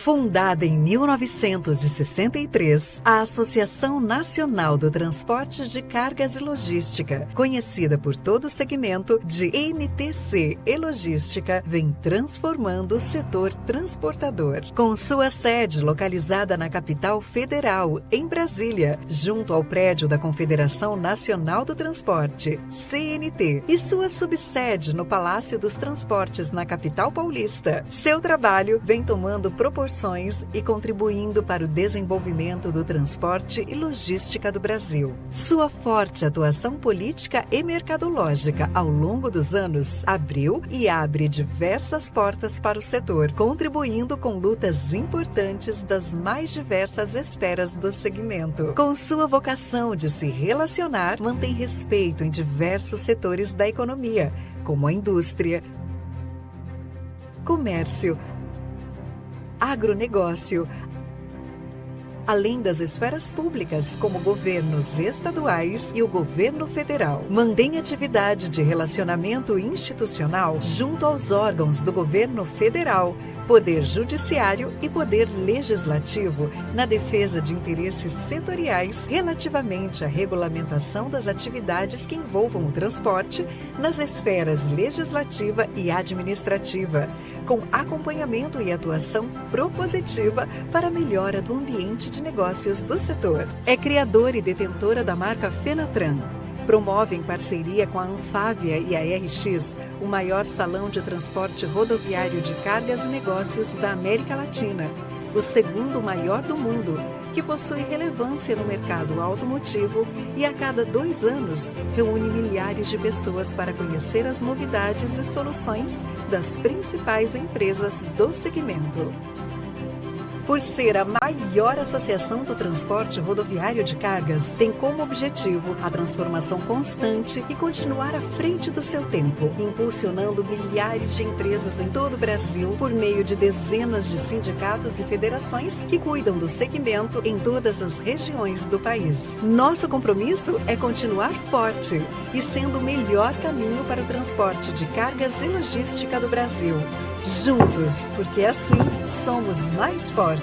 Fundada em 1963, a Associação Nacional do Transporte de Cargas e Logística, conhecida por todo o segmento de NTC e Logística, vem transformando o setor transportador. Com sua sede localizada na capital federal, em Brasília, junto ao prédio da Confederação Nacional do Transporte, CNT, e sua subsede no Palácio dos Transportes, na capital paulista, seu trabalho vem tomando proporções e contribuindo para o desenvolvimento do transporte e logística do Brasil. Sua forte atuação política e mercadológica ao longo dos anos abriu e abre diversas portas para o setor, contribuindo com lutas importantes das mais diversas esferas do segmento. Com sua vocação de se relacionar, mantém respeito em diversos setores da economia, como a indústria, comércio, agronegócio, além das esferas públicas, como governos estaduais e o governo federal. Mantém atividade de relacionamento institucional junto aos órgãos do governo federal, poder judiciário e poder legislativo na defesa de interesses setoriais relativamente à regulamentação das atividades que envolvam o transporte nas esferas legislativa e administrativa, com acompanhamento e atuação propositiva para a melhora do ambiente de negócios do setor. É criadora e detentora da marca Fenatran. Promove em parceria com a Anfávia e a RX o maior salão de transporte rodoviário de cargas e negócios da América Latina, o segundo maior do mundo, que possui relevância no mercado automotivo e a cada 2 anos reúne milhares de pessoas para conhecer as novidades e soluções das principais empresas do segmento. Por ser a maior associação do transporte rodoviário de cargas, tem como objetivo a transformação constante e continuar à frente do seu tempo, impulsionando milhares de empresas em todo o Brasil por meio de dezenas de sindicatos e federações que cuidam do segmento em todas as regiões do país. Nosso compromisso é continuar forte e sendo o melhor caminho para o transporte de cargas e logística do Brasil. Juntos, porque assim somos mais fortes.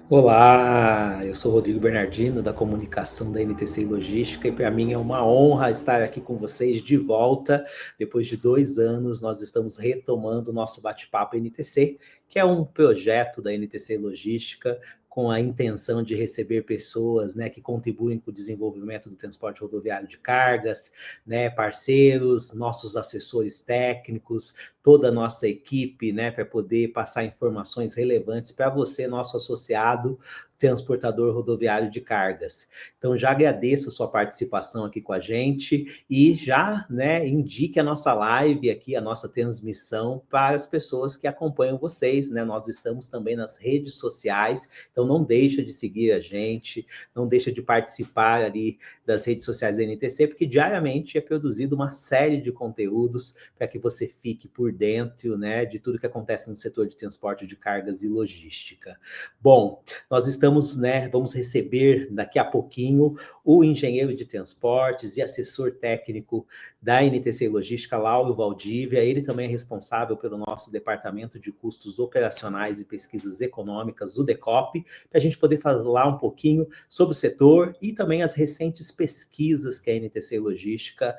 Olá, eu sou Rodrigo Bernardino, da comunicação da NTC Logística, e para mim é uma honra estar aqui com vocês de volta. Depois de 2 anos, nós estamos retomando o nosso bate-papo NTC, que é um projeto da NTC Logística, com a intenção de receber pessoas, né, que contribuem com o desenvolvimento do transporte rodoviário de cargas, né, parceiros, nossos assessores técnicos, toda a nossa equipe, né, para poder passar informações relevantes para você, nosso associado, transportador rodoviário de cargas. Então, já agradeço a sua participação aqui com a gente e já, né, indique a nossa live aqui, a nossa transmissão para as pessoas que acompanham vocês, né? Nós estamos também nas redes sociais, então não deixa de seguir a gente, não deixa de participar ali das redes sociais da NTC, porque diariamente é produzido uma série de conteúdos para que você fique por dentro, né, de tudo que acontece no setor de transporte de cargas e logística. Bom, nós estamos, né, vamos receber daqui a pouquinho o engenheiro de transportes e assessor técnico da NTC Logística, Lauro Valdívia. Ele também é responsável pelo nosso departamento de custos operacionais e pesquisas econômicas, o DECOP, para a gente poder falar um pouquinho sobre o setor e também as recentes pesquisas que a NTC Logística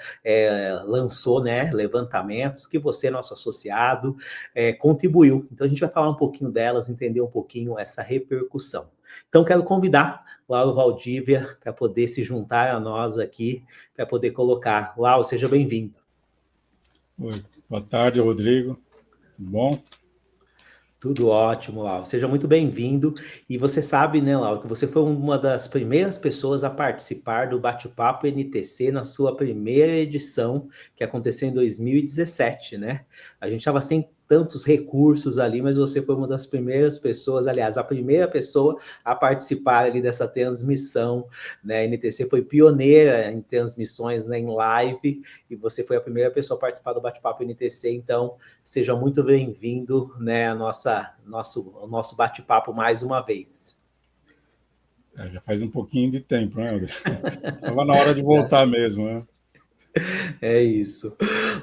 lançou, né, levantamentos que você, nosso associado, contribuiu. Então a gente vai falar um pouquinho delas, entender um pouquinho essa repercussão. Então quero convidar Lauro Valdívia para poder se juntar a nós aqui, para poder colocar. Lauro, seja bem-vindo. Oi, boa tarde, Rodrigo. Tudo bom? Tudo ótimo, Lauro. Seja muito bem-vindo. E você sabe, né, Lauro, que você foi uma das primeiras pessoas a participar do Bate-Papo NTC na sua primeira edição, que aconteceu em 2017, né? A gente estava sem tantos recursos ali, mas você foi uma das primeiras pessoas, aliás, a primeira pessoa a participar ali dessa transmissão, né? A NTC foi pioneira em transmissões, né, em live, e você foi a primeira pessoa a participar do Bate-Papo NTC, então seja muito bem-vindo, né, ao nosso bate-papo mais uma vez. Já faz um pouquinho de tempo, né, André? Estava na hora de voltar mesmo, né? É isso.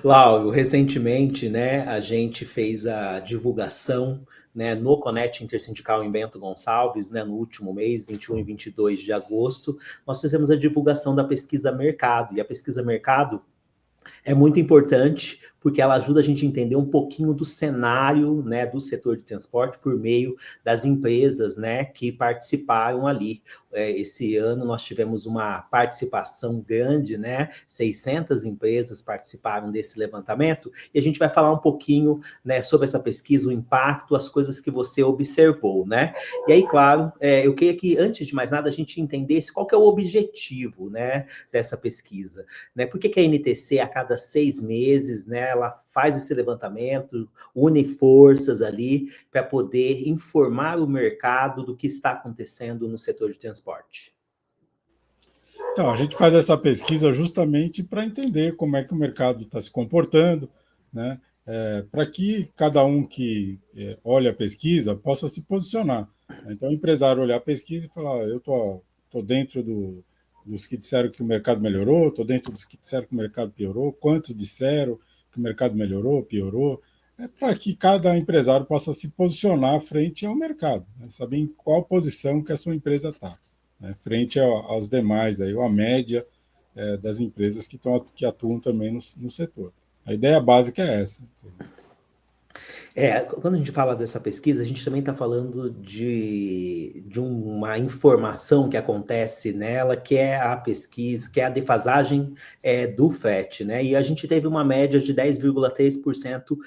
Lauro, recentemente, né, a gente fez a divulgação, né, no Conect Intersindical em Bento Gonçalves, né, no último mês, 21 e 22 de agosto, nós fizemos a divulgação da pesquisa Mercado, e a pesquisa Mercado é muito importante porque ela ajuda a gente a entender um pouquinho do cenário, né, do setor de transporte por meio das empresas, né, que participaram ali. Esse ano nós tivemos uma participação grande, né, 600 empresas participaram desse levantamento, e a gente vai falar um pouquinho, né, sobre essa pesquisa, o impacto, as coisas que você observou, né? E aí, claro, eu queria que, antes de mais nada, a gente entendesse qual que é o objetivo, né, dessa pesquisa, né? Por que a NTC, a cada 6 meses, né, ela faz esse levantamento, une forças ali para poder informar o mercado do que está acontecendo no setor de transporte? Então, a gente faz essa pesquisa justamente para entender como é que o mercado está se comportando, né? Para que cada um que olha a pesquisa possa se posicionar. Então, o empresário olhar a pesquisa e falar: eu tô dentro dos que disseram que o mercado melhorou, estou dentro dos que disseram que o mercado piorou, quantos disseram que o mercado melhorou, piorou, para que cada empresário possa se posicionar frente ao mercado, né? Saber em qual posição que a sua empresa está, né, frente aos demais, aí, ou a média das empresas que atuam também no setor. A ideia básica é essa. Quando a gente fala dessa pesquisa, a gente também está falando de uma informação que acontece nela, que é a pesquisa, que é a defasagem do FET, né? E a gente teve uma média de 10,3%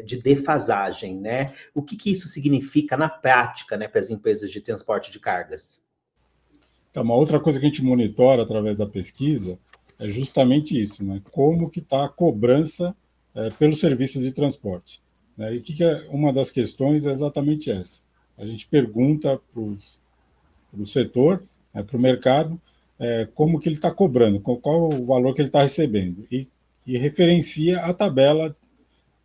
de defasagem, né? O que isso significa na prática, né, para as empresas de transporte de cargas? Então, uma outra coisa que a gente monitora através da pesquisa é justamente isso, né? Como que está a cobrança pelo serviço de transporte, né? E uma das questões é exatamente essa. A gente pergunta para o setor, para o mercado, como que ele está cobrando, qual o valor que ele está recebendo, e referencia a tabela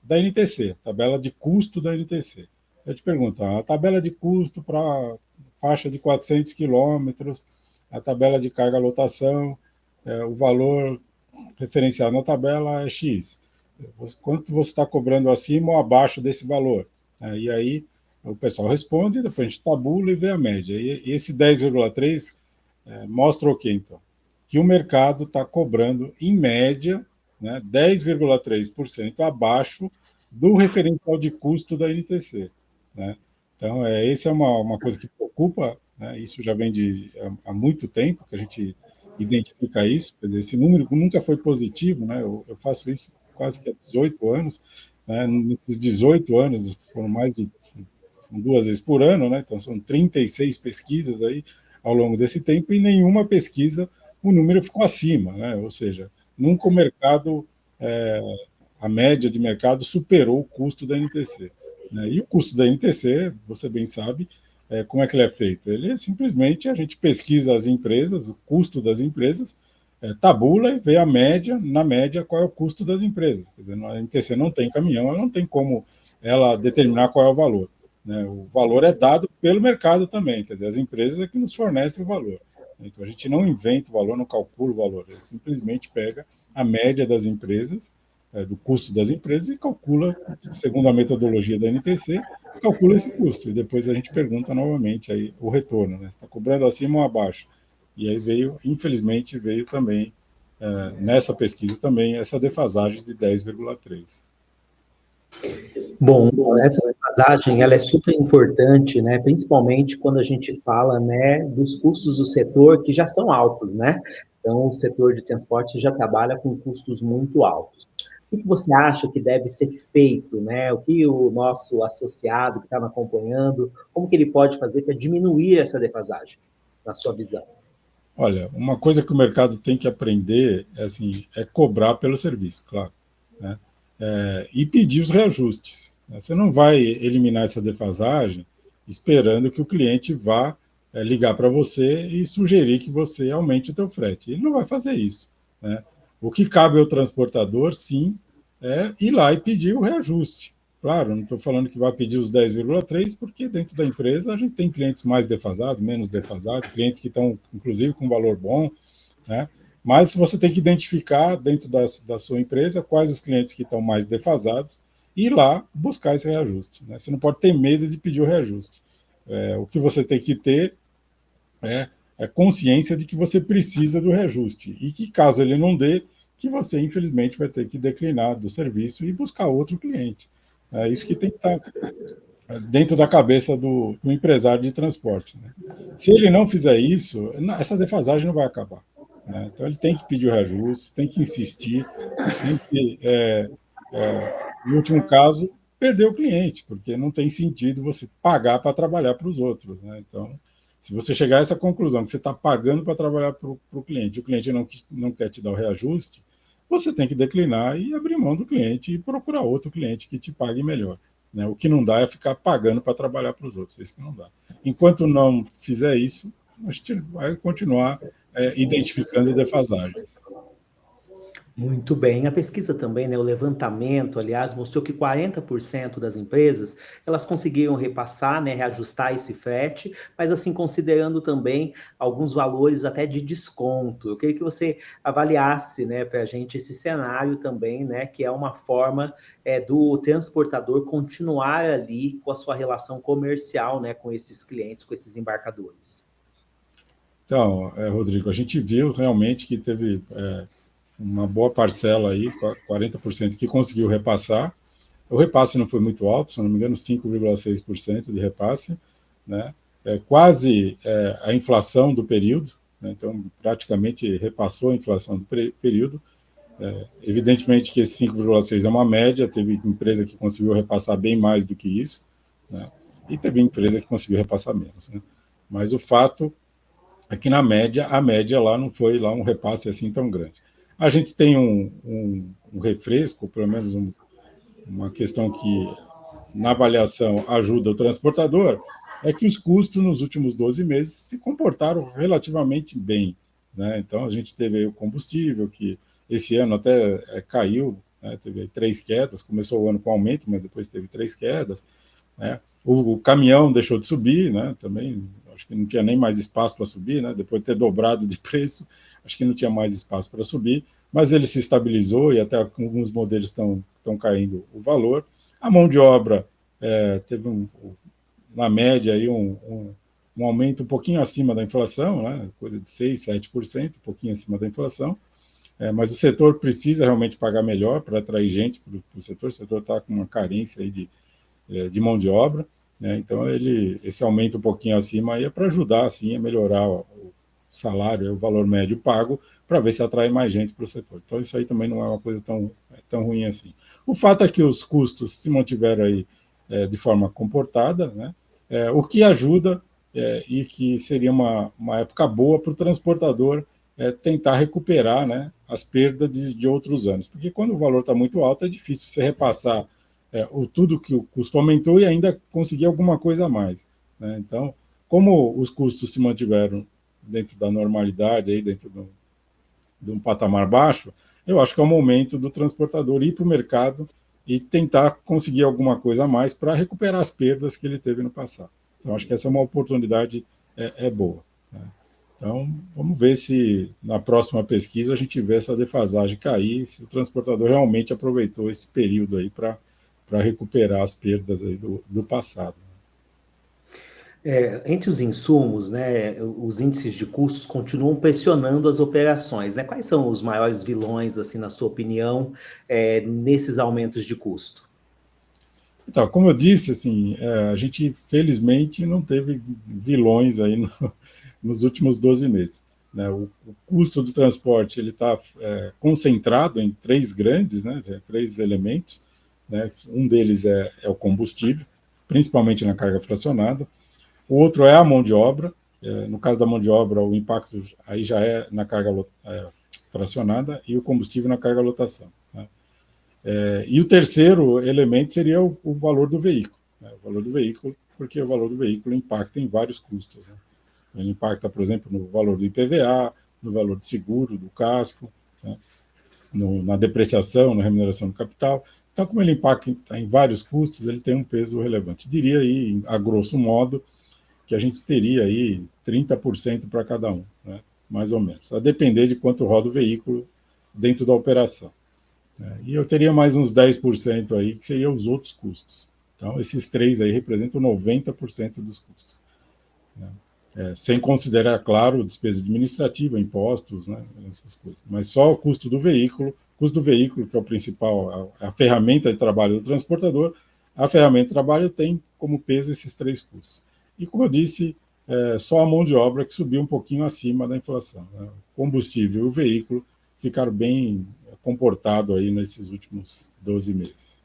da NTC, tabela de custo da NTC. Eu te pergunto, a tabela de custo para faixa de 400 quilômetros, a tabela de carga-lotação, o valor referenciado na tabela é X. Quanto você está cobrando acima ou abaixo desse valor? E aí o pessoal responde, depois a gente tabula e vê a média. E esse 10,3 mostra o quê, então? Que o mercado está cobrando, em média, né, 10,3% abaixo do referencial de custo da NTC, né? Então, essa é uma coisa que preocupa, né? Isso já vem há muito tempo que a gente identifica isso, quer dizer, esse número nunca foi positivo, né? Eu faço isso quase que há 18 anos, né? Nesses 18 anos, foram são 2 vezes por ano, né? Então são 36 pesquisas aí ao longo desse tempo, e nenhuma pesquisa o número ficou acima, né? Ou seja, nunca o mercado, a média de mercado superou o custo da NTC, né? E o custo da NTC, você bem sabe, como é que ele é feito? Ele é simplesmente, a gente pesquisa as empresas, o custo das empresas, tabula e vê na média, qual é o custo das empresas. Quer dizer, a NTC não tem caminhão, ela não tem como ela determinar qual é o valor, né? O valor é dado pelo mercado também, quer dizer, as empresas é que nos fornecem o valor. Então, a gente não inventa o valor, não calcula o valor, ele simplesmente pega a média das empresas, do custo das empresas, e calcula, segundo a metodologia da NTC, calcula esse custo. E depois a gente pergunta novamente aí o retorno, né? Se está cobrando acima ou abaixo. E aí infelizmente, veio também, nessa pesquisa também, essa defasagem de 10,3%. Bom, essa defasagem ela é super importante, né? Principalmente quando a gente fala, né, dos custos do setor que já são altos, né? Então, o setor de transporte já trabalha com custos muito altos. O que você acha que deve ser feito, né? O que o nosso associado que está me acompanhando, como que ele pode fazer para diminuir essa defasagem, na sua visão? Olha, uma coisa que o mercado tem que aprender é cobrar pelo serviço, claro, né? e pedir os reajustes. Você não vai eliminar essa defasagem esperando que o cliente vá ligar para você e sugerir que você aumente o teu frete. Ele não vai fazer isso, né? O que cabe ao transportador, sim, é ir lá e pedir o reajuste. Claro, não estou falando que vai pedir os 10,3, porque dentro da empresa a gente tem clientes mais defasados, menos defasados, clientes que estão, inclusive, com valor bom, né? Mas você tem que identificar dentro da sua empresa quais os clientes que estão mais defasados e ir lá buscar esse reajuste, né? Você não pode ter medo de pedir o reajuste. O que você tem que ter é consciência de que você precisa do reajuste e que, caso ele não dê, que você, infelizmente, vai ter que declinar do serviço e buscar outro cliente. É isso que tem que estar dentro da cabeça do empresário de transporte, né? Se ele não fizer isso, essa defasagem não vai acabar, né? Então, ele tem que pedir o reajuste, tem que insistir, tem que, no último caso, perder o cliente, porque não tem sentido você pagar para trabalhar para os outros, né? Então, se você chegar a essa conclusão, que você está pagando para trabalhar para o cliente não quer te dar o reajuste, você tem que declinar e abrir mão do cliente e procurar outro cliente que te pague melhor, né? O que não dá é ficar pagando para trabalhar para os outros, isso que não dá. Enquanto não fizer isso, a gente vai continuar identificando defasagens. Muito bem. A pesquisa também, né, o levantamento, aliás, mostrou que 40% das empresas, elas conseguiram repassar, né, reajustar esse frete, mas assim, considerando também alguns valores até de desconto. Eu queria que você avaliasse, né, para a gente esse cenário também, né, que é uma forma do transportador continuar ali com a sua relação comercial, né, com esses clientes, com esses embarcadores. Então, Rodrigo, a gente viu realmente que teve uma boa parcela aí, 40%, que conseguiu repassar. O repasse não foi muito alto, se não me engano, 5,6% de repasse, né? Quase a inflação do período, né? Então praticamente repassou a inflação do período. Evidentemente que esse 5,6% é uma média, teve empresa que conseguiu repassar bem mais do que isso, né? E teve empresa que conseguiu repassar menos, né? Mas o fato é que, na média, a média lá não foi lá um repasse assim tão grande. A gente tem um refresco, pelo menos uma questão que, na avaliação, ajuda o transportador, é que os custos nos últimos 12 meses se comportaram relativamente bem, né? Então, a gente teve aí o combustível, que esse ano até caiu, né? Teve 3 quedas, começou o ano com aumento, mas depois teve 3 quedas, né? O caminhão deixou de subir, né? Também acho que não tinha nem mais espaço para subir, né? Depois de ter dobrado de preço, acho que não tinha mais espaço para subir, mas ele se estabilizou e até alguns modelos estão caindo o valor. A mão de obra teve, na média, aí um aumento um pouquinho acima da inflação, né? Coisa de 6%, 7%, um pouquinho acima da inflação, mas o setor precisa realmente pagar melhor para atrair gente para o setor está com uma carência aí de mão de obra, né? Então esse aumento um pouquinho acima aí é para ajudar assim, a melhorar o salário, o valor médio pago, para ver se atrai mais gente para o setor. Então isso aí também não é uma coisa tão ruim assim. O fato é que os custos se mantiveram aí de forma comportada, né? O que ajuda e que seria uma época boa para o transportador tentar recuperar, né, as perdas de outros anos. Porque quando o valor está muito alto, é difícil você repassar tudo que o custo aumentou e ainda conseguir alguma coisa a mais, né? Então, como os custos se mantiveram dentro da normalidade, aí dentro de um patamar baixo, eu acho que é o momento do transportador ir para o mercado e tentar conseguir alguma coisa a mais para recuperar as perdas que ele teve no passado. Então, acho que essa é uma oportunidade boa, né? Então, vamos ver se na próxima pesquisa a gente vê essa defasagem cair, se o transportador realmente aproveitou esse período aí para recuperar as perdas aí do passado. Entre os insumos, né, os índices de custos continuam pressionando as operações, né? Quais são os maiores vilões, assim, na sua opinião, nesses aumentos de custo? Então, como eu disse, assim, a gente felizmente não teve vilões aí nos últimos 12 meses, né? O custo do transporte ele está concentrado em 3 grandes, né, 3 elementos, né? Um deles é o combustível, principalmente na carga fracionada. O outro é a mão de obra. No caso da mão de obra, o impacto aí já é na carga fracionada e o combustível na carga lotação, né? E o terceiro elemento seria o valor do veículo, né? O valor do veículo, porque o valor do veículo impacta em vários custos, né? Ele impacta, por exemplo, no valor do IPVA, no valor do seguro, do casco, né? Na depreciação, na remuneração do capital. Então, como ele impacta em vários custos, ele tem um peso relevante. Diria aí, a grosso modo, que a gente teria aí 30% para cada um, né? Mais ou menos, a depender de quanto roda o veículo dentro da operação. E eu teria mais uns 10% aí, que seriam os outros custos. Então, esses três aí representam 90% dos custos. Sem considerar, claro, despesa administrativa, impostos, né, essas coisas. Mas só o custo do veículo, que é o principal, a ferramenta de trabalho do transportador, a ferramenta de trabalho tem como peso esses três custos. E, como eu disse, só a mão de obra que subiu um pouquinho acima da inflação, né? O combustível e o veículo ficaram bem comportados aí nesses últimos 12 meses.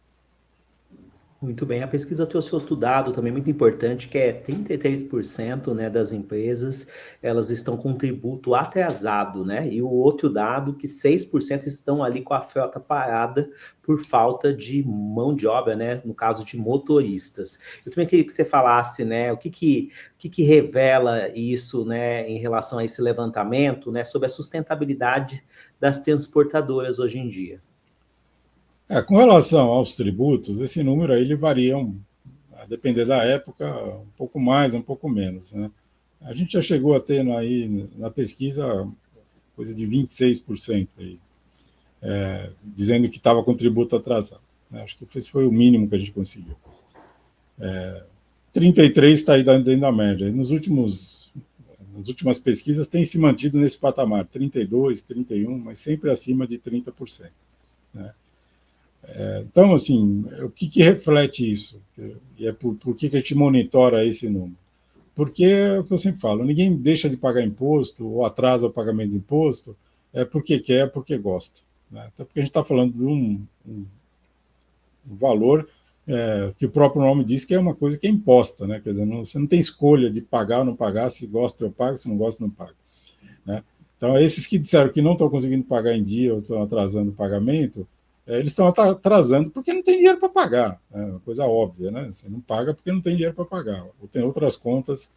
Muito bem, a pesquisa trouxe outro dado também muito importante, que é 33%, né, das empresas, elas estão com tributo atrasado, né? E o outro dado, que 6% estão ali com a frota parada por falta de mão de obra, né? No caso de motoristas. Eu também queria que você falasse, né, o que revela isso, né, em relação a esse levantamento, né, sobre a sustentabilidade das transportadoras hoje em dia. Com relação aos tributos, esse número aí ele varia, a depender da época, um pouco mais, um pouco menos, né? A gente já chegou a ter aí na pesquisa coisa de 26% aí, dizendo que estava com tributo atrasado, né? Acho que esse foi o mínimo que a gente conseguiu. 33% está aí dentro da média. Nas últimas pesquisas tem se mantido nesse patamar, 32%, 31%, mas sempre acima de 30%, né? Então, assim, o que reflete isso? E por que a gente monitora esse número? Porque é o que eu sempre falo, ninguém deixa de pagar imposto ou atrasa o pagamento de imposto porque quer, porque gosta, né? Até porque a gente está falando de um valor que o próprio nome diz que é uma coisa que é imposta, né? Quer dizer, você não tem escolha de pagar ou não pagar, se gosta eu pago, se não gosta não pago, né? Então, esses que disseram que não estão conseguindo pagar em dia ou estão atrasando o pagamento, eles estão atrasando porque não tem dinheiro para pagar, é uma coisa óbvia, né? Você não paga porque não tem dinheiro para pagar, ou tem outras contas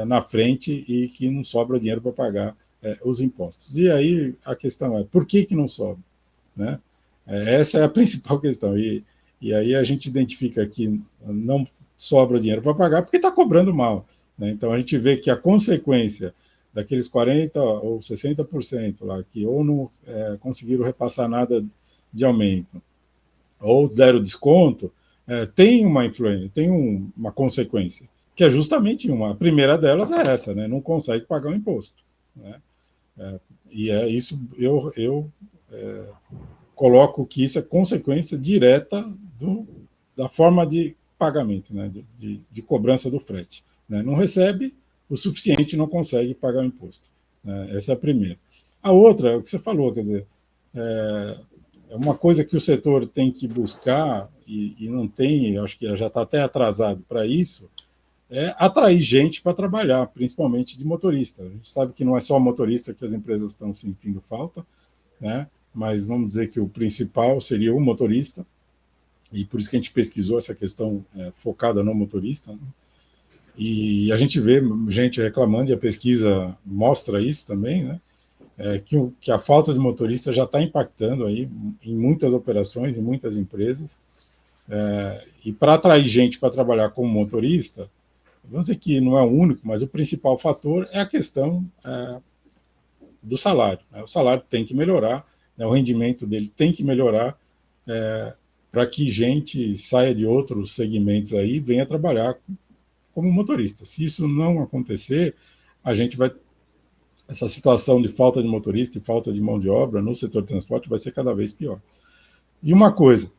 na frente e que não sobra dinheiro para pagar os impostos. E aí a questão é, por que não sobra, né? Essa é a principal questão. E aí a gente identifica que não sobra dinheiro para pagar porque está cobrando mal, né? Então a gente vê que a consequência daqueles 40% ou 60% lá que ou não conseguiram repassar nada de aumento, ou zero desconto, tem uma influência, tem uma consequência, que é justamente a primeira delas é essa, né? Não consegue pagar o imposto, né? E é isso, eu coloco que isso é consequência direta da forma de pagamento, né? De cobrança do frete, né? Não recebe o suficiente, não consegue pagar o imposto, né? Essa é a primeira. A outra, é o que você falou, quer dizer, é uma coisa que o setor tem que buscar, e não tem, acho que já está até atrasado para isso, é atrair gente para trabalhar, principalmente de motorista. A gente sabe que não é só motorista que as empresas estão sentindo falta, né? Mas vamos dizer que o principal seria o motorista, e por isso que a gente pesquisou essa questão focada no motorista, né? E a gente vê gente reclamando, e a pesquisa mostra isso também, né? Que a falta de motorista já está impactando aí em muitas operações, em muitas empresas, e para atrair gente para trabalhar como motorista, vamos dizer que não é o único, mas o principal fator é a questão do salário, né? O salário tem que melhorar, né? O rendimento dele tem que melhorar para que gente saia de outros segmentos aí e venha trabalhar como motorista. Se isso não acontecer, a gente vai... Essa situação de falta de motorista e falta de mão de obra no setor de transporte vai ser cada vez pior. E uma coisa,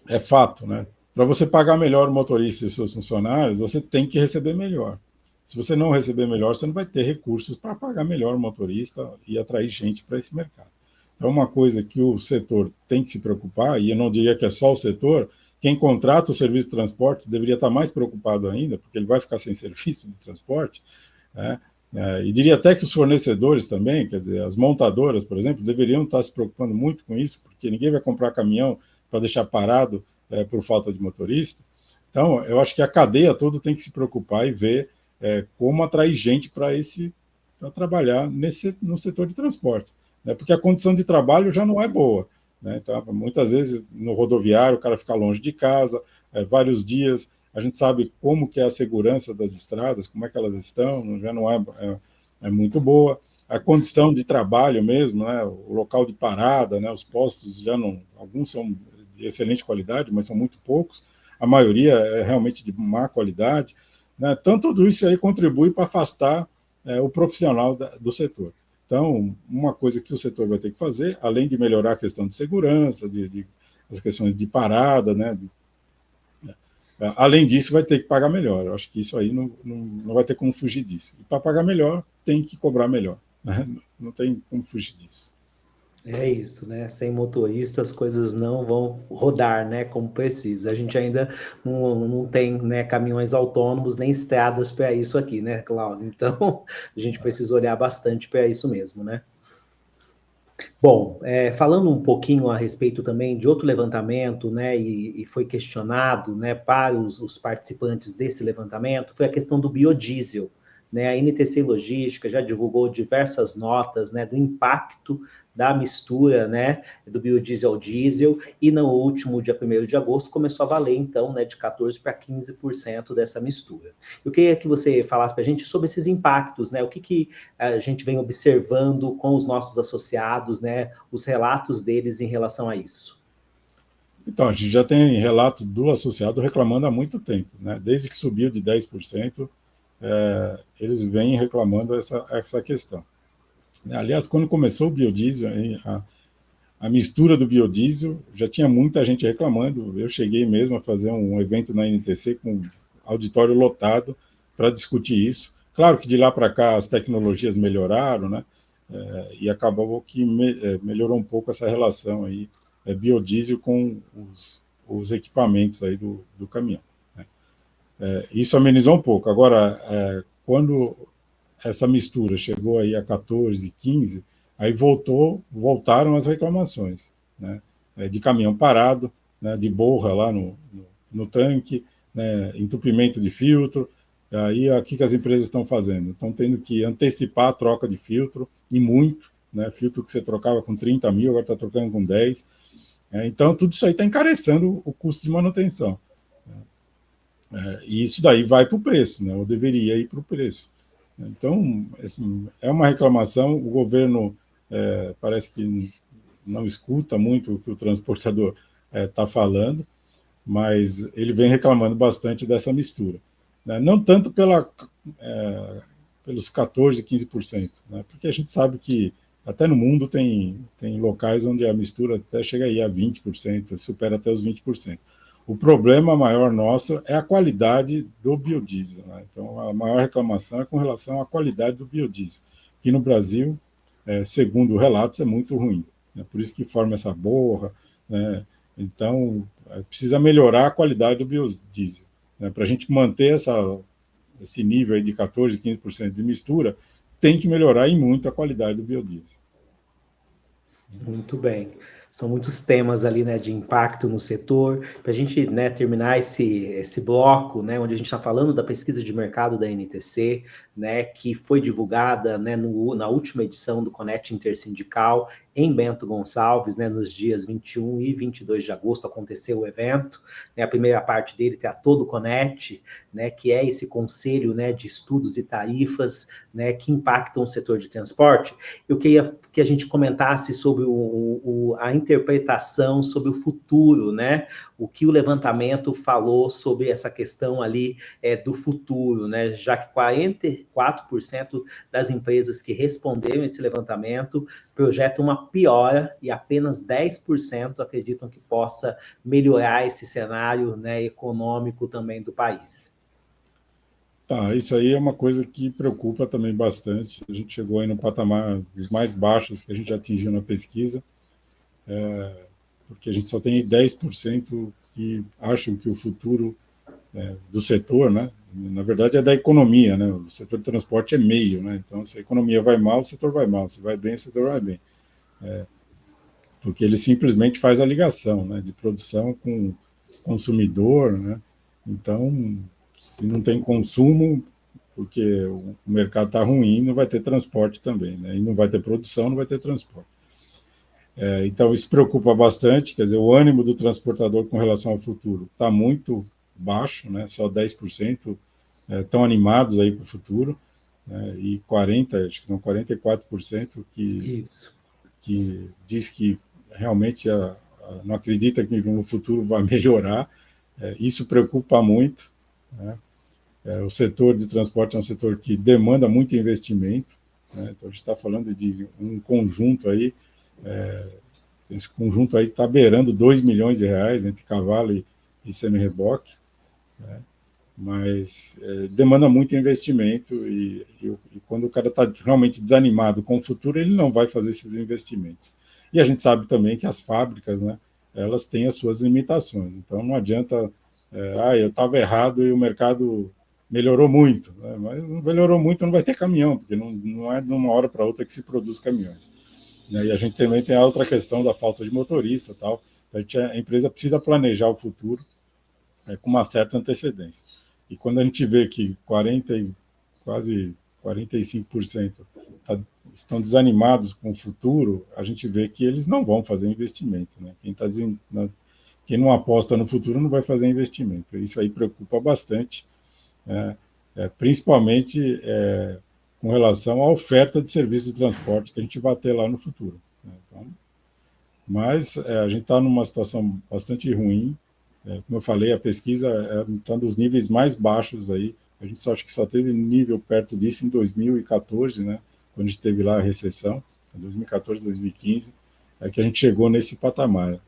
é fato, né? Para você pagar melhor o motorista e os seus funcionários, você tem que receber melhor. Se você não receber melhor, você não vai ter recursos para pagar melhor o motorista e atrair gente para esse mercado. Então, uma coisa que o setor tem que se preocupar, e eu não diria que é só o setor, quem contrata o serviço de transporte deveria estar mais preocupado ainda, porque ele vai ficar sem serviço de transporte, né? E diria até que os fornecedores também, quer dizer, as montadoras, por exemplo, deveriam estar se preocupando muito com isso, porque ninguém vai comprar caminhão para deixar parado por falta de motorista. Então, eu acho que a cadeia toda tem que se preocupar e ver como atrair gente para trabalhar no setor de transporte, né? Porque a condição de trabalho já não é boa, né? Então, muitas vezes, no rodoviário, o cara fica longe de casa, vários dias, a gente sabe como que é a segurança das estradas, como é que elas estão, já não é muito boa. A condição de trabalho mesmo, né? O local de parada, né? Os postos já não... Alguns são de excelente qualidade, mas são muito poucos. A maioria é realmente de má qualidade, né? Então, tudo isso aí contribui para afastar o profissional do setor. Então, uma coisa que o setor vai ter que fazer, além de melhorar a questão de segurança, as questões de parada, né? Além disso, vai ter que pagar melhor. Eu acho que isso aí não vai ter como fugir disso. E para pagar melhor, tem que cobrar melhor, né? Não tem como fugir disso. É isso, né? Sem motorista as coisas não vão rodar, né? Como precisa. A gente ainda não tem, né, caminhões autônomos nem estradas para isso aqui, né, Cláudio? Então a gente precisa olhar bastante para isso mesmo, né? Bom, falando um pouquinho a respeito também de outro levantamento, né, e foi questionado, né, para os participantes desse levantamento, foi a questão do biodiesel. Né, a NTC Logística já divulgou diversas notas, né, do impacto da mistura, né, do biodiesel ao diesel, e no último dia 1º de agosto começou a valer, então, né, de 14% para 15% dessa mistura. Eu queria que você falasse para a gente sobre esses impactos, né, o que a gente vem observando com os nossos associados, né, os relatos deles em relação a isso. Então, a gente já tem relato do associado reclamando há muito tempo, né? Desde que subiu de 10%, eles vêm reclamando essa questão. Aliás, quando começou o biodiesel, a mistura do biodiesel, já tinha muita gente reclamando. Eu cheguei mesmo a fazer um evento na NTC com auditório lotado para discutir isso. Claro que de lá para cá as tecnologias melhoraram, né? E acabou que melhorou um pouco essa relação aí, biodiesel com os equipamentos aí do caminhão, né? Isso amenizou um pouco. Agora, quando essa mistura chegou aí a 14, 15, aí voltaram as reclamações, né? De caminhão parado, né? De borra lá no tanque, né? Entupimento de filtro. Aí o que as empresas estão fazendo? Estão tendo que antecipar a troca de filtro, e muito, né? Filtro que você trocava com 30 mil, agora está trocando com 10. Então, tudo isso aí está encarecendo o custo de manutenção. E isso daí vai para o preço, né? Ou deveria ir para o preço. Então, assim, é uma reclamação, o governo parece que não escuta muito o que o transportador está falando, mas ele vem reclamando bastante dessa mistura, né? Não tanto pelos 14%, 15%, né? Porque a gente sabe que até no mundo tem locais onde a mistura até chega aí a 20%, supera até os 20%. O problema maior nosso é a qualidade do biodiesel, né? Então, a maior reclamação é com relação à qualidade do biodiesel, que no Brasil, segundo relatos, é muito ruim, né? Por isso que forma essa borra, né? Então, precisa melhorar a qualidade do biodiesel, né? Para a gente manter esse nível aí de 14%, 15% de mistura, tem que melhorar e muito a qualidade do biodiesel. Muito bem. São muitos temas ali, né, de impacto no setor. Para a gente, né, terminar esse bloco, né, onde a gente está falando da pesquisa de mercado da NTC, né, que foi divulgada, né, na última edição do Conect Intersindical em Bento Gonçalves, né, nos dias 21 e 22 de agosto aconteceu o evento, né, a primeira parte dele tem a Todo Conect, né, que é esse conselho, né, de estudos e tarifas, né, que impactam o setor de transporte. Eu queria que a gente comentasse sobre a interpretação sobre o futuro, né, o que o levantamento falou sobre essa questão ali do futuro, né, já que 44% das empresas que responderam esse levantamento projetam uma piora e apenas 10% acreditam que possa melhorar esse cenário, né, econômico também do país. Tá, isso aí é uma coisa que preocupa também bastante. A gente chegou aí no patamar dos mais baixos que a gente atingiu na pesquisa, porque a gente só tem 10% que acham que o futuro do setor, né, na verdade é da economia, né, o setor de transporte é meio, né, então se a economia vai mal, o setor vai mal, se vai bem, o setor vai bem. porque ele simplesmente faz a ligação, né, de produção com consumidor, né? Então, se não tem consumo, porque o mercado está ruim, não vai ter transporte também, né? E não vai ter produção, não vai ter transporte. Então, isso preocupa bastante, quer dizer, o ânimo do transportador com relação ao futuro está muito baixo, né? Só 10% estão animados aí para o futuro, né? E 40%, acho que são 44% que diz que realmente não acredita que no futuro vai melhorar. Isso preocupa muito, né? O setor de transporte é um setor que demanda muito investimento, né? Então a gente está falando de um conjunto aí, esse conjunto aí está beirando 2 milhões de reais entre cavalo e semi-reboque, né? Mas demanda muito investimento e quando o cara está realmente desanimado com o futuro, ele não vai fazer esses investimentos. E a gente sabe também que as fábricas, né, elas têm as suas limitações, então não adianta, eu estava errado e o mercado melhorou muito, né? Mas não melhorou muito, não vai ter caminhão, porque não é de uma hora para outra que se produz caminhões, né? E a gente também tem a outra questão da falta de motorista e tal. A empresa precisa planejar o futuro com uma certa antecedência. E quando a gente vê que quase 45% estão desanimados com o futuro, a gente vê que eles não vão fazer investimento, né? Quem não aposta no futuro não vai fazer investimento. Isso aí preocupa bastante, principalmente com relação à oferta de serviços de transporte que a gente vai ter lá no futuro, né? Então, mas a gente está numa situação bastante ruim. Como eu falei, a pesquisa está nos níveis mais baixos aí. A gente acho que só teve nível perto disso em 2014, né, quando a gente teve lá a recessão, em 2014, 2015, que a gente chegou nesse patamar.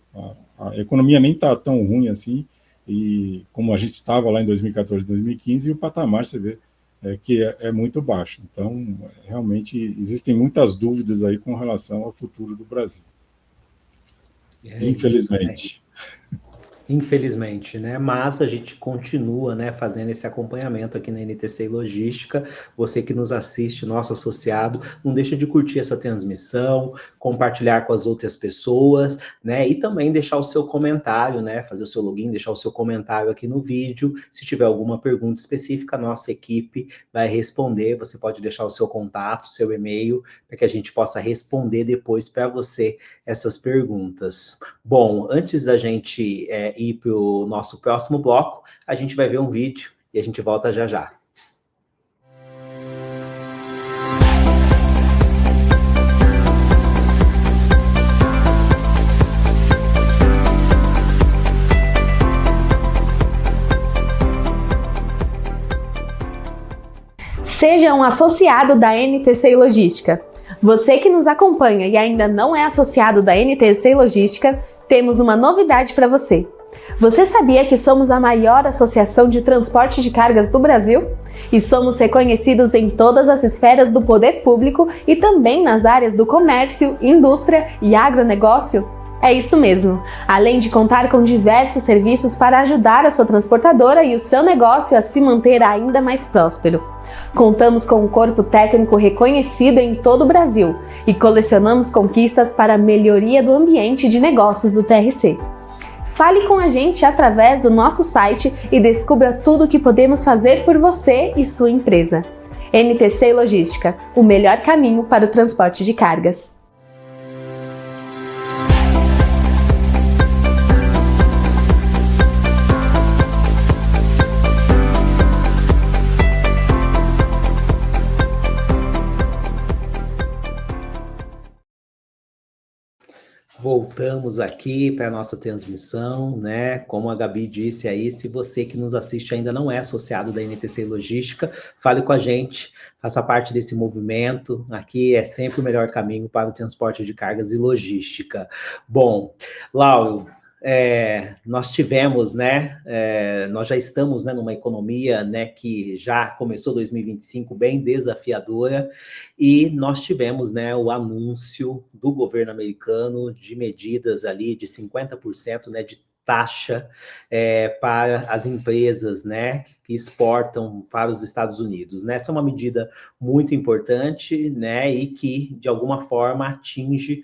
A economia nem está tão ruim assim, e como a gente estava lá em 2014, 2015, e o patamar, você vê, que é muito baixo. Então, realmente, existem muitas dúvidas aí com relação ao futuro do Brasil. Infelizmente. Infelizmente, né? Mas a gente continua, né, fazendo esse acompanhamento aqui na NTC Logística. Você que nos assiste, nosso associado, não deixa de curtir essa transmissão, compartilhar com as outras pessoas, né? E também deixar o seu comentário, né? Fazer o seu login, deixar o seu comentário aqui no vídeo. Se tiver alguma pergunta específica, a nossa equipe vai responder. Você pode deixar o seu contato, seu e-mail, para que a gente possa responder depois para você essas perguntas. Bom, antes da gente ir para o nosso próximo bloco, a gente vai ver um vídeo e a gente volta já já. Seja um associado da NTC Logística. Você que nos acompanha e ainda não é associado da NTC Logística, temos uma novidade para você. Você sabia que somos a maior associação de transporte de cargas do Brasil? E somos reconhecidos em todas as esferas do poder público e também nas áreas do comércio, indústria e agronegócio? É isso mesmo! Além de contar com diversos serviços para ajudar a sua transportadora e o seu negócio a se manter ainda mais próspero. Contamos com um corpo técnico reconhecido em todo o Brasil e colecionamos conquistas para a melhoria do ambiente de negócios do TRC. Fale com a gente através do nosso site e descubra tudo o que podemos fazer por você e sua empresa. NTC Logística, o melhor caminho para o transporte de cargas. Voltamos aqui para a nossa transmissão, né? Como a Gabi disse aí, se você que nos assiste ainda não é associado da NTC Logística, fale com a gente, faça parte desse movimento. Aqui é sempre o melhor caminho para o transporte de cargas e logística. Bom, Lauro, nós tivemos, né? Nós já estamos, né, numa economia, né, que já começou 2025 bem desafiadora, e nós tivemos, né, o anúncio do governo americano de medidas ali de 50%, né, de taxa para as empresas, né, que exportam para os Estados Unidos, né? Essa é uma medida muito importante, né, e que, de alguma forma, atinge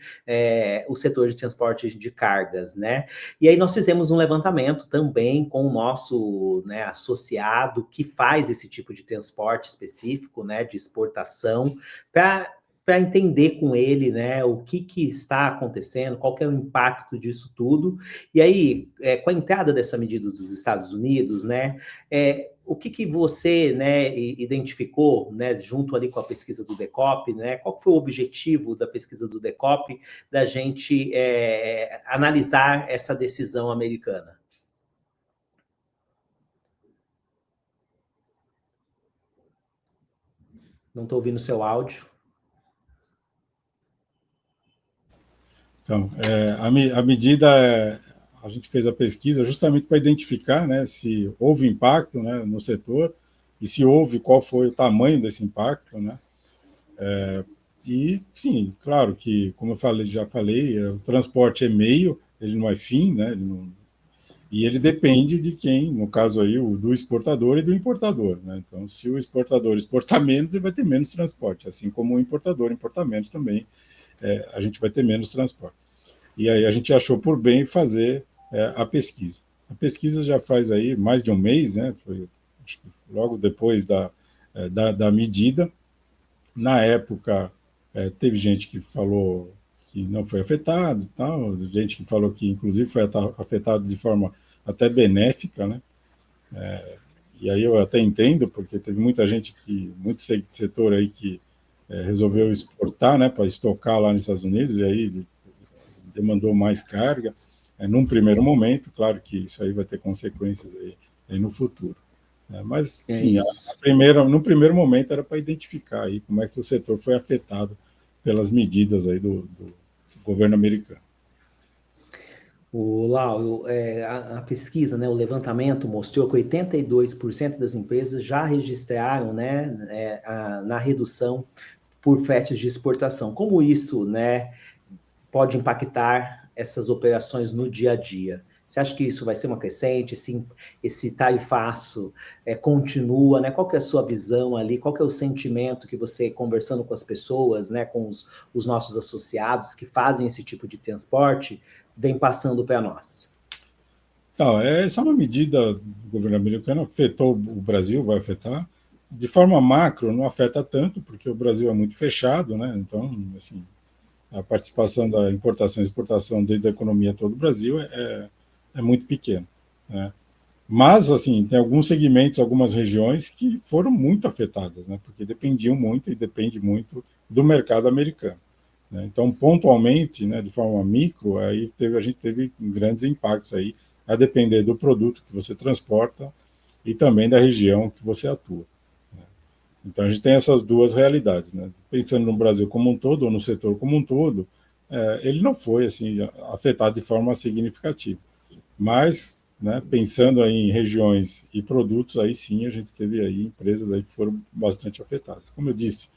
o setor de transporte de cargas, né? E aí nós fizemos um levantamento também com o nosso, né, associado que faz esse tipo de transporte específico, né, de exportação, para entender com ele, né, o que está acontecendo, qual que é o impacto disso tudo. E aí, com a entrada dessa medida dos Estados Unidos, né, o que você, né, identificou, né, junto ali com a pesquisa do Decop, né, qual foi o objetivo da pesquisa do Decop da gente analisar essa decisão americana? Não estou ouvindo o seu áudio. Então, a medida, a gente fez a pesquisa justamente para identificar, né, se houve impacto, né, no setor, e se houve, qual foi o tamanho desse impacto, né? E, sim, claro que, como eu já falei, o transporte é meio, ele não é fim, né? E ele depende de quem, no caso aí, do exportador e do importador, né? Então, se o exportador exportar menos, ele vai ter menos transporte, assim como o importador importar menos também, a gente vai ter menos transporte. E aí a gente achou por bem fazer a pesquisa. A pesquisa já faz aí mais de um mês, né? Foi acho que logo depois da medida. Na época, teve gente que falou que não foi afetado, tal, gente que falou que, inclusive, foi afetado de forma até benéfica, né? E aí eu até entendo, porque teve muita gente muito setor aí que resolveu exportar, né, para estocar lá nos Estados Unidos, e aí demandou mais carga, num primeiro momento, claro que isso aí vai ter consequências aí no futuro. Mas, sim, no primeiro momento era para identificar aí como é que o setor foi afetado pelas medidas aí do governo americano. O Lau, a pesquisa, né, o levantamento mostrou que 82% das empresas já registraram, né, na redução por fretes de exportação. Como isso, né, pode impactar essas operações no dia a dia? Você acha que isso vai ser uma crescente? Esse tarifaço continua, né? Qual que é a sua visão ali? Qual que é o sentimento que você, conversando com as pessoas, né, com os nossos associados que fazem esse tipo de transporte, vem passando para nós? Então, essa é uma medida do governo americano, afetou o Brasil, vai afetar. De forma macro, não afeta tanto, porque o Brasil é muito fechado, né? Então, assim, a participação da importação e exportação dentro da economia toda do Brasil é muito pequena, né? Mas, assim, tem alguns segmentos, algumas regiões que foram muito afetadas, né? Porque dependiam muito e depende muito do mercado americano, né? Então, pontualmente, né, de forma micro, aí a gente teve grandes impactos aí, a depender do produto que você transporta e também da região que você atua. Então, a gente tem essas duas realidades, né? Pensando no Brasil como um todo, ou no setor como um todo, ele não foi assim afetado de forma significativa. Mas, né, pensando aí em regiões e produtos, aí sim a gente teve aí empresas aí que foram bastante afetadas. Como eu disse,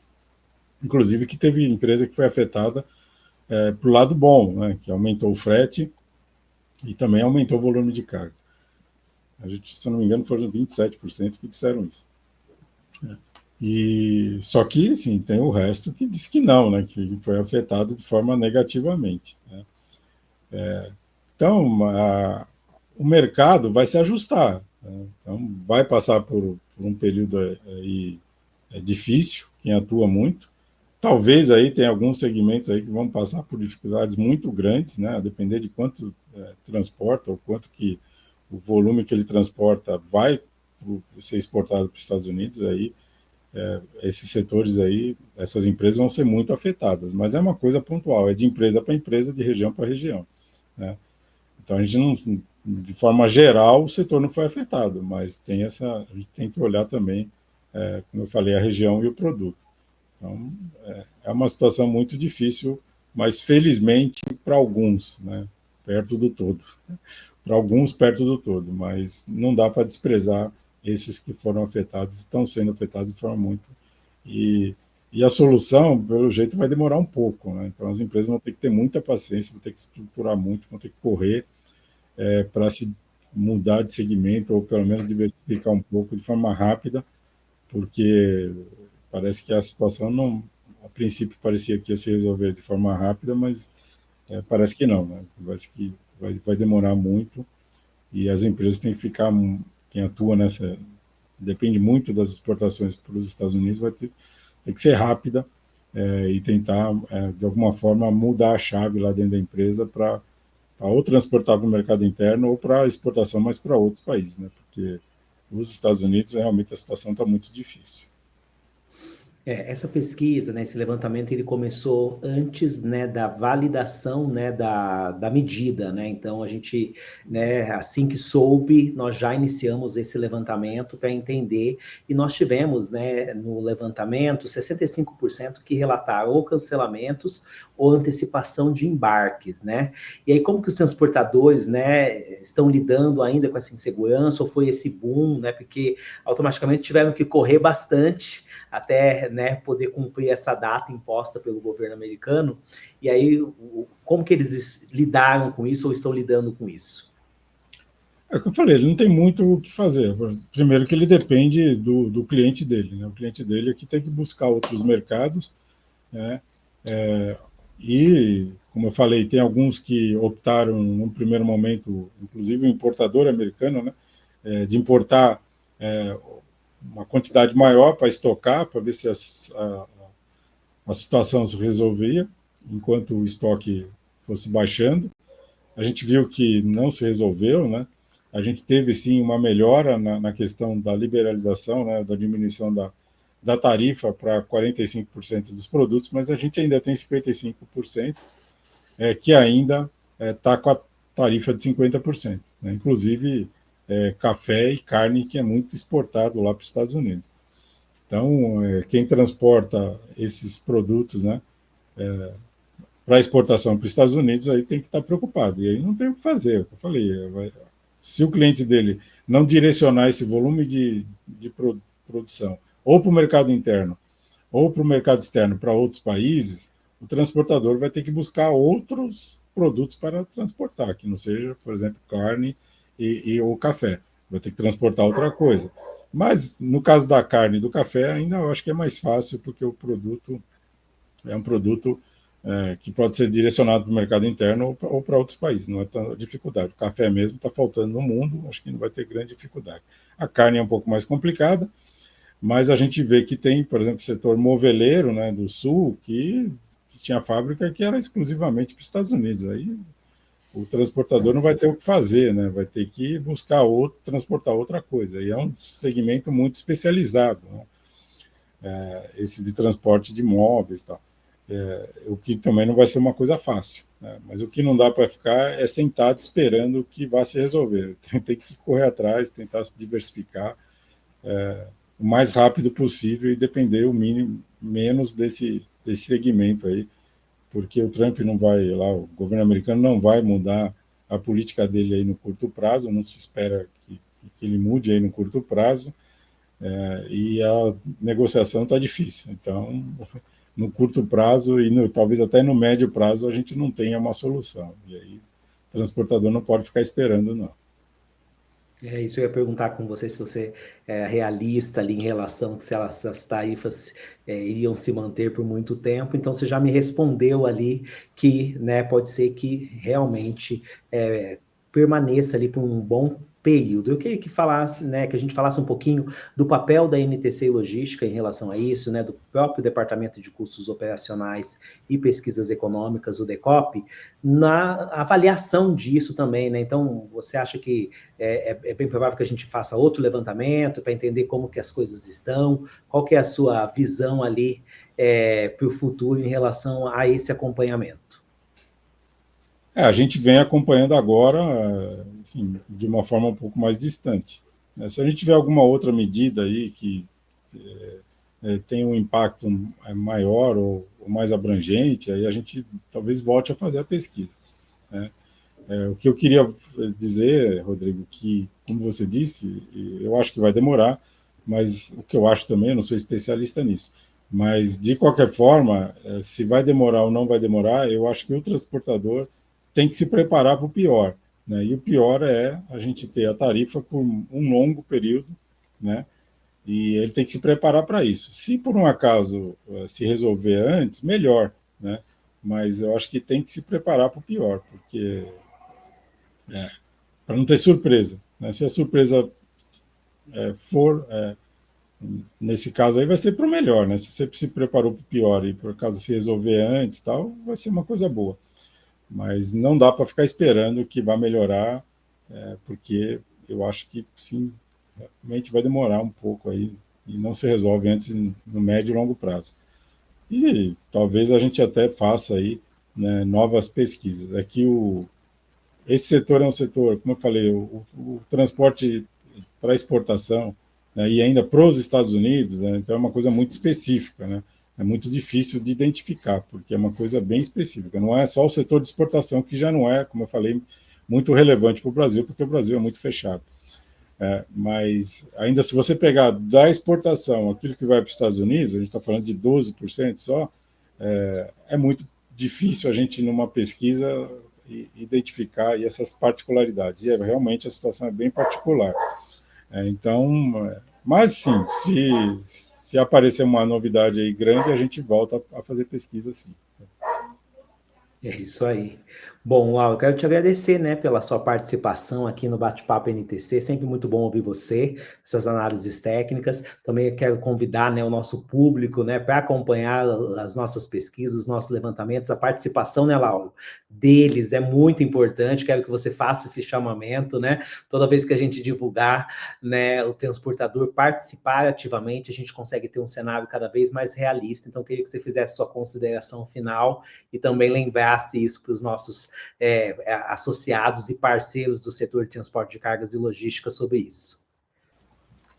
inclusive que teve empresa que foi afetada para o lado bom, né, que aumentou o frete e também aumentou o volume de carga. A gente, se não me engano, foram 27% que disseram isso. E só que, assim, tem o resto que diz que não, né, que foi afetado de forma negativamente, né? Então, o mercado vai se ajustar, né? Então, vai passar por um período aí difícil, quem atua muito. Talvez aí tenha alguns segmentos aí que vão passar por dificuldades muito grandes, né, a depender de quanto transporta, ou quanto que o volume que ele transporta vai ser exportado para os Estados Unidos, aí esses setores aí, essas empresas vão ser muito afetadas, mas é uma coisa pontual, é de empresa para empresa, de região para região, né? Então a gente não, de forma geral, o setor não foi afetado, mas a gente tem que olhar também, como eu falei, a região e o produto. Então é uma situação muito difícil, mas felizmente para alguns, né, perto do todo, para alguns perto do todo, mas não dá para desprezar esses que foram afetados, estão sendo afetados de forma muito... E a solução, pelo jeito, vai demorar um pouco, né? Então, as empresas vão ter que ter muita paciência, vão ter que se estruturar muito, vão ter que correr, para se mudar de segmento, ou pelo menos diversificar um pouco de forma rápida, porque parece que a situação não, a princípio parecia que ia se resolver de forma rápida, mas parece que não, né? Parece que vai demorar muito, e as empresas têm que ficar, quem atua nessa, depende muito das exportações para os Estados Unidos, tem que ser rápida, e tentar, de alguma forma, mudar a chave lá dentro da empresa para ou transportar para o mercado interno ou para exportação, mas para outros países, né? Porque os Estados Unidos, realmente, a situação está muito difícil. Essa pesquisa, né, esse levantamento, ele começou antes, né, da validação, né, da medida, né? Então, a gente, né, assim que soube, nós já iniciamos esse levantamento para entender, e nós tivemos, né, no levantamento, 65% que relataram ou cancelamentos ou antecipação de embarques, né? E aí, como que os transportadores, né, estão lidando ainda com essa insegurança, ou foi esse boom, né? Porque automaticamente tiveram que correr bastante até, né, poder cumprir essa data imposta pelo governo americano. E aí, como que eles lidaram com isso ou estão lidando com isso? É o que eu falei, ele não tem muito o que fazer. Primeiro que ele depende do cliente dele, né? O cliente dele é que tem que buscar outros mercados, né? E, como eu falei, tem alguns que optaram, num primeiro momento, inclusive o importador americano, né, de importar uma quantidade maior para estocar, para ver se a situação se resolvia, enquanto o estoque fosse baixando. A gente viu que não se resolveu, né? A gente teve, sim, uma melhora na questão da liberalização, né, da diminuição da tarifa para 45% dos produtos, mas a gente ainda tem 55% que ainda está com a tarifa de 50%, né? Inclusive café e carne, que é muito exportado lá para os Estados Unidos. Então, quem transporta esses produtos, né, para exportação para os Estados Unidos, aí tem que estar preocupado. E aí não tem o que fazer, é o que eu falei. Se o cliente dele não direcionar esse volume de produção ou para o mercado interno ou para o mercado externo, para outros países, o transportador vai ter que buscar outros produtos para transportar, que não seja, por exemplo, carne ou café. Vai ter que transportar outra coisa. Mas, no caso da carne e do café, ainda eu acho que é mais fácil, porque o produto é um produto que pode ser direcionado para o mercado interno ou para outros países, não é tanta dificuldade. O café mesmo está faltando no mundo, acho que não vai ter grande dificuldade. A carne é um pouco mais complicada, mas a gente vê que tem, por exemplo, o setor moveleiro, né, do Sul, que tinha fábrica que era exclusivamente para os Estados Unidos. Aí o transportador não vai ter o que fazer, né? Vai ter que buscar transportar outra coisa. E é um segmento muito especializado, né? Esse de transporte de móveis e tal. O que também não vai ser uma coisa fácil, né? Mas o que não dá para ficar é sentado esperando que vá se resolver. Tem que correr atrás, tentar se diversificar o mais rápido possível e depender o mínimo, menos desse segmento aí, porque o Trump não vai lá, o governo americano não vai mudar a política dele aí no curto prazo, não se espera que ele mude aí no curto prazo, e a negociação está difícil. Então, no curto prazo e talvez até no médio prazo a gente não tenha uma solução. E aí o transportador não pode ficar esperando, não. Isso eu ia perguntar com você, se você é realista ali em relação que se essas tarifas iriam se manter por muito tempo. Então você já me respondeu ali que, né, pode ser que realmente permaneça ali por um bom período. Eu queria que falasse, né, que a gente falasse um pouquinho do papel da NTC Logística em relação a isso, né, do próprio Departamento de Custos Operacionais e Pesquisas Econômicas, o DECOP, na avaliação disso também, né? Então, você acha que é bem provável que a gente faça outro levantamento para entender como que as coisas estão? Qual que é a sua visão ali para o futuro em relação a esse acompanhamento? A gente vem acompanhando agora, assim, de uma forma um pouco mais distante. Se a gente tiver alguma outra medida aí que tem um impacto maior ou mais abrangente, aí a gente talvez volte a fazer a pesquisa, né? O que eu queria dizer, Rodrigo, que, como você disse, eu acho que vai demorar, mas o que eu acho também, eu não sou especialista nisso, mas, de qualquer forma, se vai demorar ou não vai demorar, eu acho que o transportador tem que se preparar para o pior, né? E o pior é a gente ter a tarifa por um longo período, né? E ele tem que se preparar para isso. Se por um acaso se resolver antes, melhor, né? Mas eu acho que tem que se preparar para o pior, porque para não ter surpresa, né? Se a surpresa for nesse caso aí vai ser para o melhor, né? Se você se preparou para o pior e por acaso se resolver antes, tal, vai ser uma coisa boa. Mas não dá para ficar esperando que vai melhorar, porque eu acho que sim, realmente vai demorar um pouco aí e não se resolve antes no médio e longo prazo. E talvez a gente até faça aí, né, novas pesquisas. Esse setor é um setor, como eu falei, o transporte para exportação, né, e ainda para os Estados Unidos, né, então é uma coisa muito específica, né? É muito difícil de identificar, porque é uma coisa bem específica. Não é só o setor de exportação, que já não é, como eu falei, muito relevante para o Brasil, porque o Brasil é muito fechado. Mas ainda se você pegar da exportação aquilo que vai para os Estados Unidos, a gente está falando de 12% só, é muito difícil a gente, numa pesquisa, identificar essas particularidades. E realmente a situação é bem particular. Então, mas sim, se aparecer uma novidade aí grande, a gente volta a fazer pesquisa sim. É isso aí. Bom, Lau, eu quero te agradecer, né, pela sua participação aqui no Bate-Papo NTC. Sempre muito bom ouvir você, essas análises técnicas. Também quero convidar, né, o nosso público, né, para acompanhar as nossas pesquisas, os nossos levantamentos. A participação, né, Lau, deles é muito importante. Quero que você faça esse chamamento, né? Toda vez que a gente divulgar, né, o transportador participar ativamente, a gente consegue ter um cenário cada vez mais realista. Então, queria que você fizesse sua consideração final e também lembrasse isso para os nossos associados e parceiros do setor de transporte de cargas e logística sobre isso.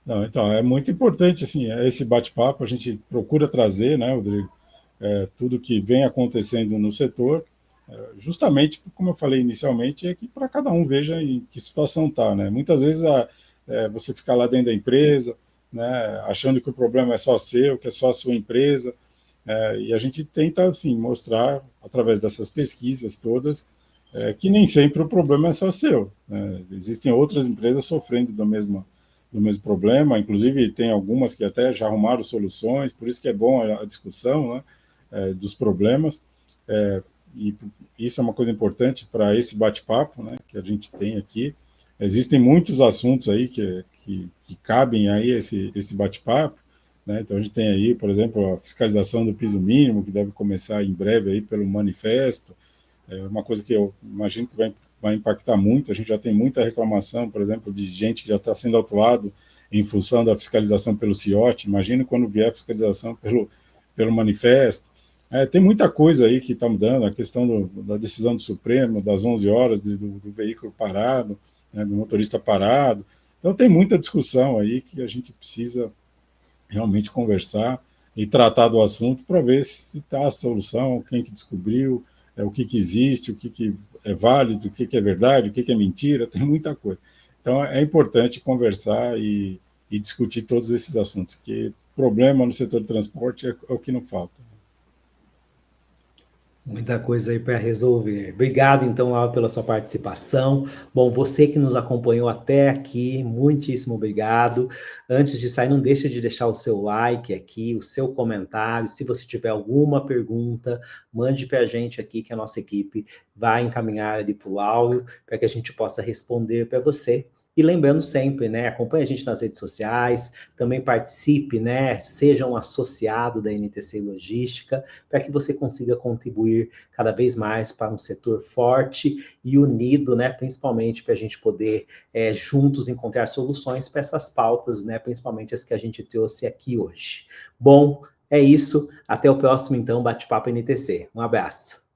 Não, então, é muito importante, assim, esse bate-papo, a gente procura trazer, né, Rodrigo, tudo que vem acontecendo no setor, justamente, como eu falei inicialmente, é que para cada um veja em que situação está, né? Muitas vezes você fica lá dentro da empresa, né, achando que o problema é só seu, que é só a sua empresa, e a gente tenta, assim, mostrar, através dessas pesquisas todas, que nem sempre o problema é só seu, né? Existem outras empresas sofrendo do mesmo problema, inclusive tem algumas que até já arrumaram soluções, por isso que é bom a discussão, né, dos problemas, e isso é uma coisa importante para esse bate-papo, né, que a gente tem aqui. Existem muitos assuntos aí que cabem aí esse bate-papo, né? Então a gente tem aí, por exemplo, a fiscalização do piso mínimo, que deve começar em breve aí pelo manifesto, uma coisa que eu imagino que vai impactar muito. A gente já tem muita reclamação, por exemplo, de gente que já está sendo autuado em função da fiscalização pelo CIOT. Imagina quando vier a fiscalização pelo manifesto. Tem muita coisa aí que está mudando, a questão da decisão do Supremo, das 11 horas do veículo parado, né, do motorista parado. Então tem muita discussão aí que a gente precisa realmente conversar e tratar do assunto para ver se está a solução, quem que descobriu, o que existe, o que é válido, o que é verdade, o que é mentira, tem muita coisa. Então, é importante conversar e discutir todos esses assuntos, que problema no setor de transporte é o que não falta. Muita coisa aí para resolver. Obrigado, então, Laura, pela sua participação. Bom, você que nos acompanhou até aqui, muitíssimo obrigado. Antes de sair, não deixa de deixar o seu like aqui, o seu comentário. Se você tiver alguma pergunta, mande para a gente aqui, que a nossa equipe vai encaminhar ali para o Lauro, para que a gente possa responder para você. E lembrando sempre, né, acompanhe a gente nas redes sociais, também participe, né, seja um associado da NTC Logística, para que você consiga contribuir cada vez mais para um setor forte e unido, né, principalmente para a gente poder juntos encontrar soluções para essas pautas, né, principalmente as que a gente trouxe aqui hoje. Bom, é isso. Até o próximo, então, Bate-Papo NTC. Um abraço.